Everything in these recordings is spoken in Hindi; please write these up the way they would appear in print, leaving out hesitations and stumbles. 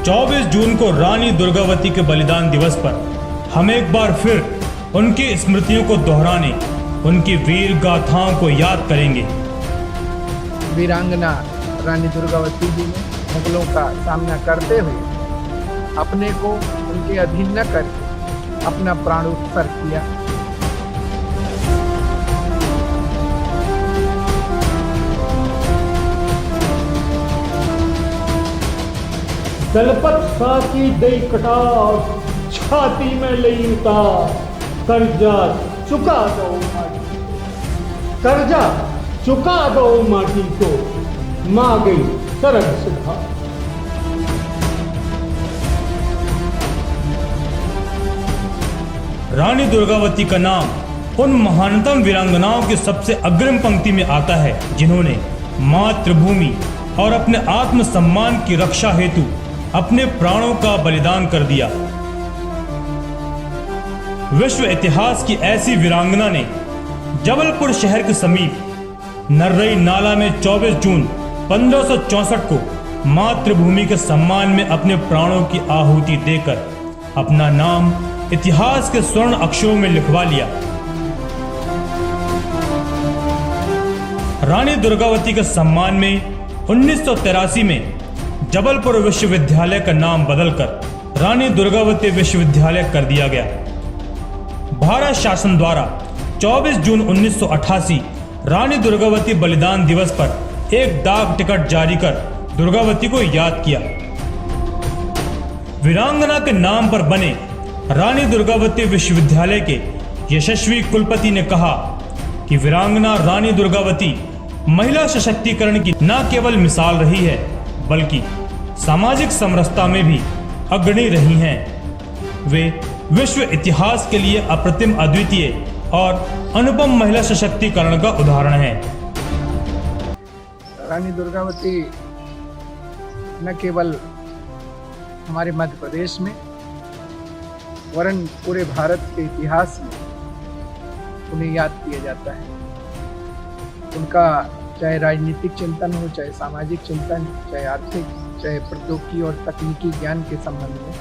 24 जून को रानी दुर्गावती के बलिदान दिवस पर हम एक बार फिर उनकी स्मृतियों को दोहराने, उनकी वीर गाथाओं को याद करेंगे। वीरांगना रानी दुर्गावती जी ने मुगलों का सामना करते हुए अपने को उनके अधीन न करके अपना प्राण उत्सर्ग किया। दलपत साची दई कटार, छाती में लई उतार, कर्जा चुका दो माटी, कर्जा चुका दो माटी को, मां गई सरग सुधार। रानी दुर्गावती का नाम उन महानतम वीरांगनाओं की सबसे अग्रिम पंक्ति में आता है जिन्होंने मातृभूमि और अपने आत्म सम्मान की रक्षा हेतु अपने प्राणों का बलिदान कर दिया। विश्व इतिहास की ऐसी वीरांगना ने जबलपुर शहर के समीप नर्रई नाला में 24 जून 1564 को मातृभूमि के सम्मान में अपने प्राणों की आहुति देकर अपना नाम इतिहास के स्वर्ण अक्षरों में लिखवा लिया। रानी दुर्गावती के सम्मान में 1983 में जबलपुर विश्वविद्यालय का नाम बदलकर रानी दुर्गावती विश्वविद्यालय कर दिया गया। भारत शासन द्वारा 24 जून 1988 रानी दुर्गावती बलिदान दिवस पर एक डाक टिकट जारी कर दुर्गावती को याद किया। वीरांगना के नाम पर बने रानी दुर्गावती विश्वविद्यालय के यशस्वी कुलपति ने कहा कि वीरांगना रानी दुर्गावती महिला सशक्तिकरण की न केवल मिसाल रही है बल्कि सामाजिक समरसता में भी अग्रणी रही हैं। वे विश्व इतिहास के लिए अप्रतिम, अद्वितीय और अनुपम महिला सशक्तिकरण का उदाहरण है। रानी दुर्गावती न केवल हमारे मध्य प्रदेश में वरन पूरे भारत के इतिहास में उन्हें याद किया जाता है। उनका चाहे राजनीतिक चिंतन हो, चाहे सामाजिक चिंतन, चाहे आर्थिक, चाहे प्रौद्योगिकी और तकनीकी ज्ञान के संबंध में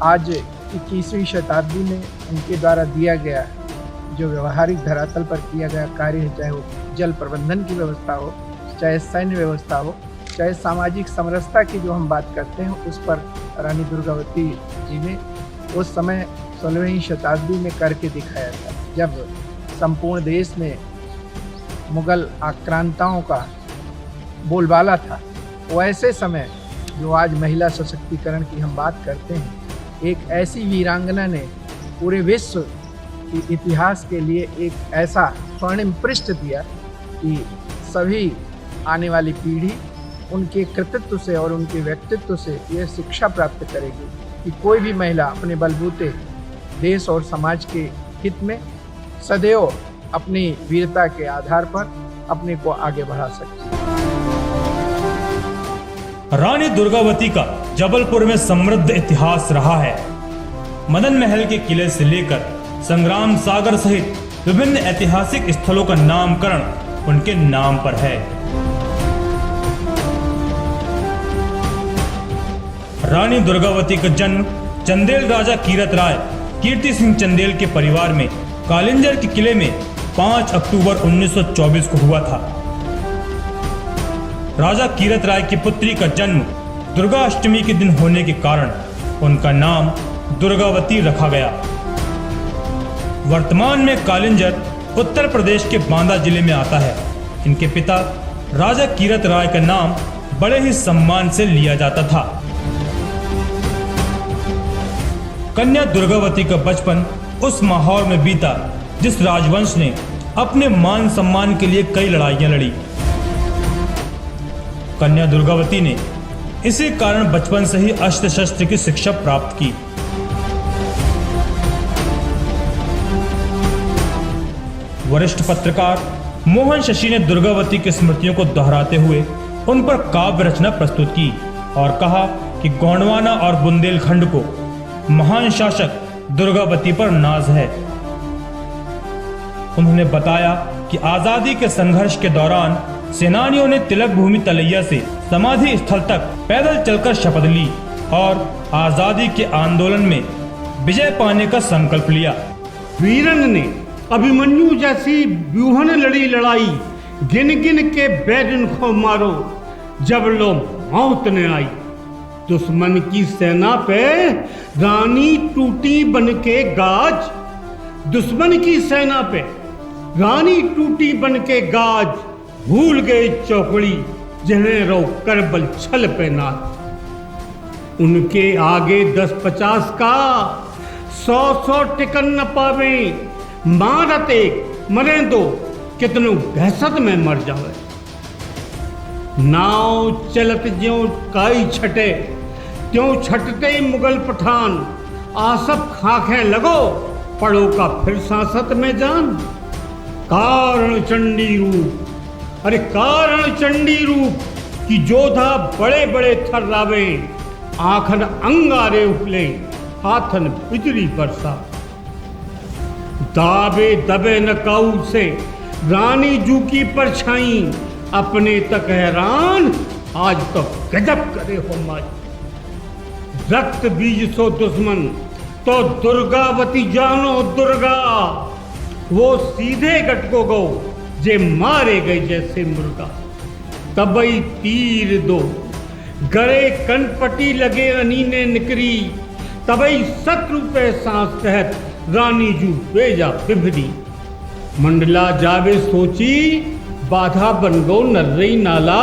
आज 21वीं शताब्दी में उनके द्वारा दिया गया जो व्यवहारिक धरातल पर किया गया कार्य है, चाहे वो जल प्रबंधन की व्यवस्था हो, चाहे सैन्य व्यवस्था हो, चाहे सामाजिक समरसता की जो हम बात करते हैं, उस पर रानी दुर्गावती जी ने उस समय 16वीं शताब्दी में करके दिखाया था, जब संपूर्ण देश में मुगल आक्रांताओं का बोलबाला था। वो ऐसे समय जो आज महिला सशक्तिकरण की हम बात करते हैं, एक ऐसी वीरांगना ने पूरे विश्व के इतिहास के लिए एक ऐसा स्वर्णिम पृष्ठ दिया कि सभी आने वाली पीढ़ी उनके कृतित्व से और उनके व्यक्तित्व से यह शिक्षा प्राप्त करेगी कि कोई भी महिला अपने बलबूते देश और समाज के हित में सदैव अपनी वीरता के आधार पर अपने को आगे बढ़ा सकती है। रानी दुर्गावती का जबलपुर में समृद्ध इतिहास रहा है। मदन महल के किले से लेकर संग्राम सागर सहित विभिन्न ऐतिहासिक स्थलों का नामकरण उनके नाम पर है। रानी दुर्गावती का जन्म चंदेल राजा कीरत राय कीर्ति सिंह चंदेल के परिवार में कालिंजर के किले में 5 अक्टूबर 1924 को हुआ था। राजा कीरत राय की पुत्री का जन्म दुर्गा अष्टमी के दिन होने के कारण उनका नाम दुर्गावती रखा गया। वर्तमान में कालिंजर उत्तर प्रदेश के बांदा जिले में आता है। इनके पिता राजा कीरत राय का नाम बड़े ही सम्मान से लिया जाता था। कन्या दुर्गावती का बचपन उस माहौल में बीता जिस राजवंश ने अपने मान सम्मान के लिए कई लड़ाइयां लड़ी। कन्या दुर्गावती ने इसी कारण बचपन से ही अस्त्र शस्त्र की शिक्षा प्राप्त की। वरिष्ठ पत्रकार मोहन शशि ने दुर्गावती की स्मृतियों को दोहराते हुए उन पर काव्य रचना प्रस्तुत की और कहा कि गोंडवाना और बुंदेलखंड को महान शासक दुर्गावती पर नाज है। उन्होंने बताया कि आजादी के संघर्ष के दौरान सेनानियों ने तिलक भूमि तलैया से समाधि स्थल तक पैदल चलकर शपथ ली और आजादी के आंदोलन में विजय पाने का संकल्प लिया। वीरन ने अभिमन्यु जैसी व्यूहन लड़ी लड़ाई, गिन गिन के बैरन को मारो, जब लो मौत ने आई। दुश्मन की सेना पे रानी टूटी बन के गाज, दुश्मन की सेना पे रानी टूटी बन के गाज, भूल गए चौकड़ी जिन्हें रो करबल छल पे नाच। उनके आगे 10-50 का 100 टिकन न पावे, मारत एक मरे दो, कितनो दहशत में मर जावे। नाव चलत ज्यों काई छटे, त्यों छटते मुगल पठान, आसप खाखे लगो, पड़ो का फिर सांसत में जान। कारण चंडी रूप, अरे कारण चंडी रूप कि जोधा बड़े बड़े थर्रावे, आंखन अंगारे उठले, हाथन बिजली बरसा। दाबे दबे न काऊ से रानी जू की परछाई, अपने तक हैरान आज तो गजब करे हो माई। रक्त बीज सो दुश्मन तो दुर्गावती जानो दुर्गा, वो सीधे गटको गो जे मारे गए जैसे मुर्गा। तबई तीर दो गरे कनपटी लगे अनीने निकरी, तबई शत्रु पे सांस तहत रानी जू बेजा बिभरी। मंडला जावे सोची बाधा बन गो नर्रई नाला,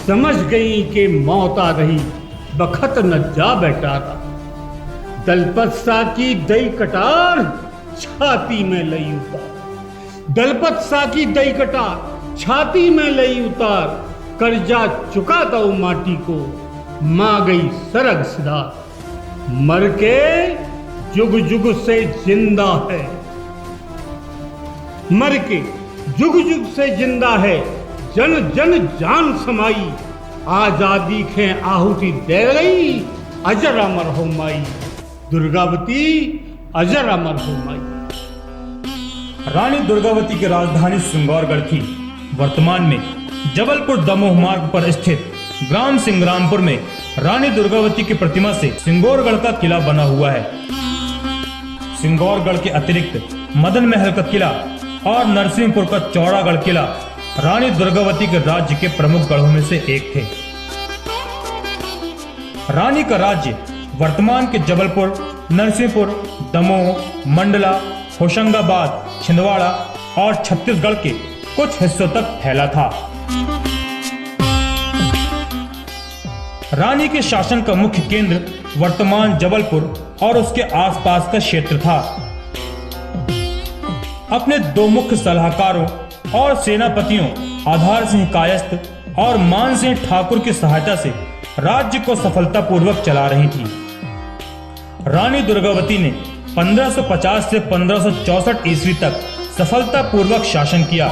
समझ गई कि मौत आ रही बखत न जा बैठारा। दलपत सा की दई कटार छाती में लई उतार, दलपत सा की दई कटार छाती में लई उतार। कर्जा चुका दो माटी को, मां गई सरग सिदा, मर के जुग जुग से जिंदा है, मर के जुग जुग से जिंदा है, जन जन जान समाई। आजादी खे आहुति दे गई, अजर अमर हो माई। दुर्गावती अजर अमर हो माई। रानी दुर्गावती की राजधानी सिंगौरगढ़ थी। वर्तमान में जबलपुर दमोह मार्ग पर स्थित ग्राम सिंग्रामपुर में रानी दुर्गावती की प्रतिमा से सिंगौरगढ़ का किला बना हुआ है। सिंगौरगढ़ के अतिरिक्त मदन महल का किला और नरसिंहपुर का चौड़ागढ़ किला रानी दुर्गावती के राज्य के प्रमुख गढ़ों में से एक थे। रानी का राज्य वर्तमान के जबलपुर, नरसिंहपुर, दमोह, मंडला, होशंगाबाद, छिंदवाड़ा और छत्तीसगढ़ के कुछ हिस्सों तक फैला था। रानी के शासन का मुख्य केंद्र वर्तमान जबलपुर और उसके आसपास का क्षेत्र था। अपने दो मुख्य सलाहकारों और सेनापतियों आधार सिंह कायस्थ और मान सिंह ठाकुर की सहायता से राज्य को सफलतापूर्वक चला रही थी। रानी दुर्गावती ने 1550 से 1564 ईस्वी तक सफलतापूर्वक शासन किया।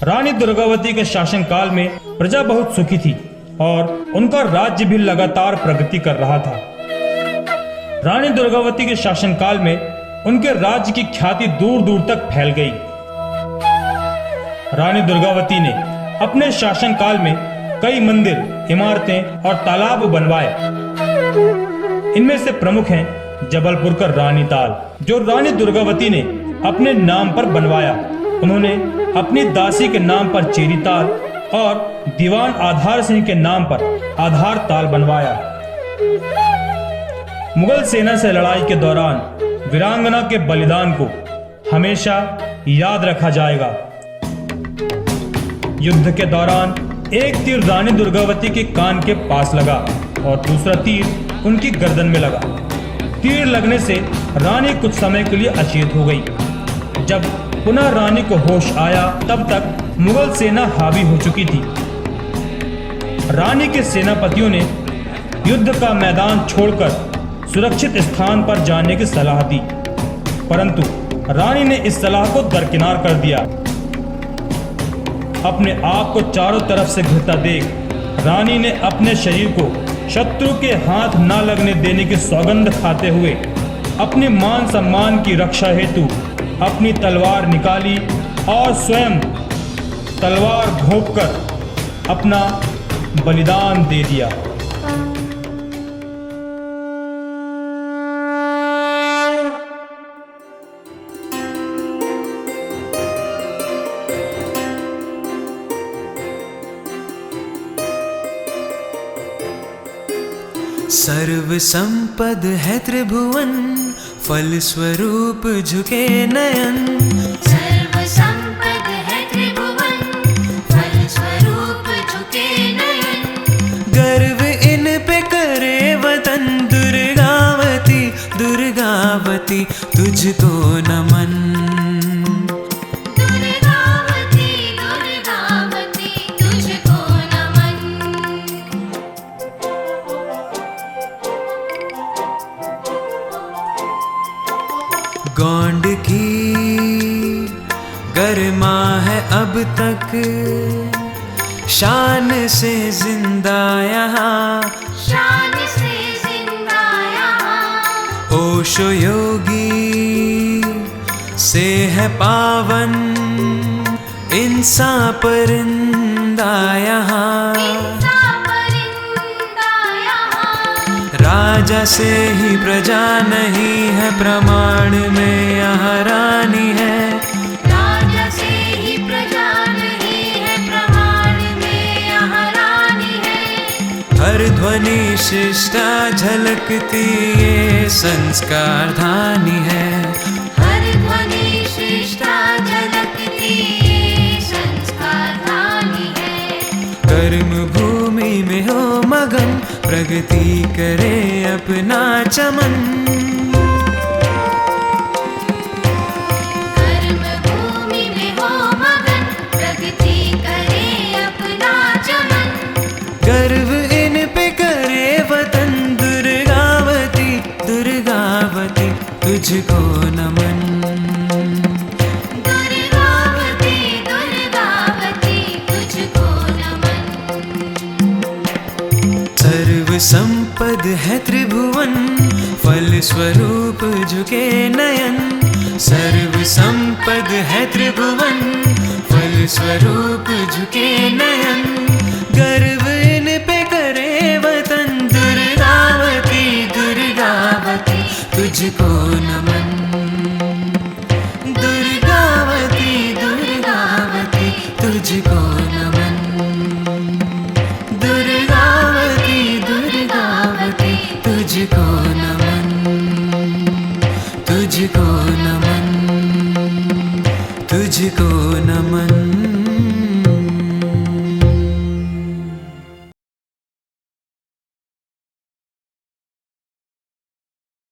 रानी दुर्गावती के शासनकाल में प्रजा बहुत सुखी थी और उनका राज्य भी लगातार प्रगति कर रहा था। रानी दुर्गावती के शासनकाल में उनके राज्य की ख्याति दूर दूर तक फैल गई। रानी दुर्गावती ने अपने शासनकाल में कई मंदिर, इमारतें और तालाब बनवाए। इनमें से प्रमुख हैं जबलपुर का रानी ताल, जो रानी दुर्गावती ने अपने नाम पर बनवाया। उन्होंने अपनी दासी के नाम पर चेरी ताल और दीवान आधार सिंह के नाम पर आधार ताल बनवाया। मुगल सेना से लड़ाई के दौरान वीरांगना के बलिदान को हमेशा याद रखा जाएगा। युद्ध के दौरान एक तीर रानी दुर्गावती के कान के पास लगा और दूसरा तीर उनकी गर्दन में लगा। तीर लगने से रानी कुछ समय के लिए अचेत हो गई। जब पुनः रानी को होश आया तब तक मुगल सेना हावी हो चुकी थी। रानी के सेनापतियों ने युद्ध का मैदान छोड़कर सुरक्षित स्थान पर जाने की सलाह दी, परंतु रानी ने इस सलाह को दरकिनार कर दिया। अपने आप को चारों तरफ से घिरता देख रानी ने अपने शरीर को शत्रु के हाथ न लगने देने की सौगंध खाते हुए अपने मान सम्मान की रक्षा हेतु अपनी तलवार निकाली और स्वयं तलवार घोंपकर अपना बलिदान दे दिया। सर्व संपद है त्रिभुवन, फल स्वरूप झुके नयन। सर्व संपद है त्रिभुवन, फल स्वरूप झुके नयन। गर्व इन पे करे वतन, दुर्गावती दुर्गावती तुझको नमन। दुर्गावती दुर्गावती तुझको नमन। गौंड की गरिमा है अब तक, शान से जिंदा यहाँ। शान से जिंदा यहाँ। ओशो योगी से है पावन, इंसान परिंदा यहाँ। इंसान परिंदा यहाँ। राजा से ही प्रजा नहीं है, प्रमाण में यहाँ रानी है। राजा से ही प्रजा नहीं है, प्रमाण में यहाँ रानी है। हर ध्वनि शिष्टा झलकती ये संस्कार धानी है। हर ध्वनि शिष्टा झलकती ये संस्कार धानी है। कर्म भूमि में हो मगन, प्रगति करे अपना चमन। कर्म भूमि में हो मगन, प्रगति करे अपना चमन। गर्व इन पे करे वतन, दुर्गावती दुर्गावती तुझको नमन। दुर्गावती दुर्गावती तुझको नमन। सर्व संपद है त्रिभुवन, फल स्वरूप झुके नयन। सर्व संपद है त्रिभुवन, फल स्वरूप झुके नयन। गर्व इन पे करे वतन, दुर्गावती दुर्गावती तुझको नमन। दुर्गावती दुर्गावती तुझको नमन। दुर्गावती दुर्गावती तुझको नमन। तुझको नमन। तुझको नमन।